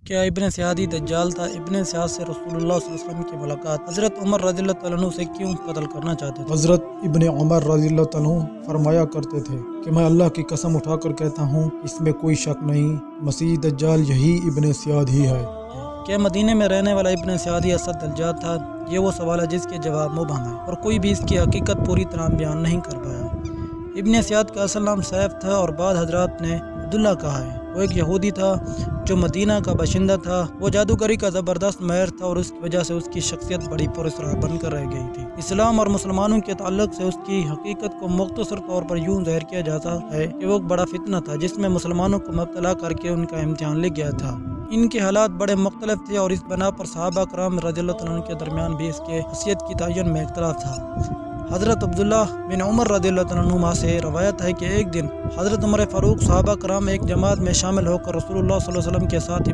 کیا ابن سیاد ہی دجال تھا؟ ابن سیاد سے رسول اللہ صلی اللہ علیہ وسلم کی ملاقات۔ حضرت عمر رضی اللہ تعالیٰ عنہ سے کیوں قتل کرنا چاہتے تھے؟ حضرت ابن عمر رضی اللہ تعالیٰ عنہ فرمایا کرتے تھے کہ میں اللہ کی قسم اٹھا کر کہتا ہوں اس میں کوئی شک نہیں، مسیح دجال یہی ابن سیاد ہی ہے۔ کیا مدینے میں رہنے والا ابن سیاد ہی اصل دجال تھا؟ یہ وہ سوال ہے جس کے جواب مبہم ہے اور کوئی بھی اس کی حقیقت پوری طرح بیان نہیں کر پایا۔ ابن سیاد کا اصل نام سیف تھا اور بعض حضرات نے عبداللہ کہا ہے۔ وہ ایک یہودی تھا جو مدینہ کا باشندہ تھا۔ وہ جادوگری کا زبردست ماہر تھا اور اس کی وجہ سے اس کی شخصیت بڑی پراسرار بن کر رہ گئی تھی۔ اسلام اور مسلمانوں کے تعلق سے اس کی حقیقت کو مختصر طور پر یوں ظاہر کیا جاتا ہے کہ وہ ایک بڑا فتنہ تھا جس میں مسلمانوں کو مبتلا کر کے ان کا امتحان لے گیا تھا۔ ان کے حالات بڑے مختلف تھے اور اس بنا پر صحابہ کرام رضی اللہ تعالیٰ عنہ کے درمیان بھی اس کے حیثیت کی تعین میں اختلاف تھا۔ حضرت عبداللہ بن عمر رضی اللہ تعالیٰ عنہما سے روایت ہے کہ ایک دن حضرت عمر فاروق صحابہ کرام ایک جماعت میں شامل ہو کر رسول اللہ صلی اللہ علیہ وسلم کے ساتھ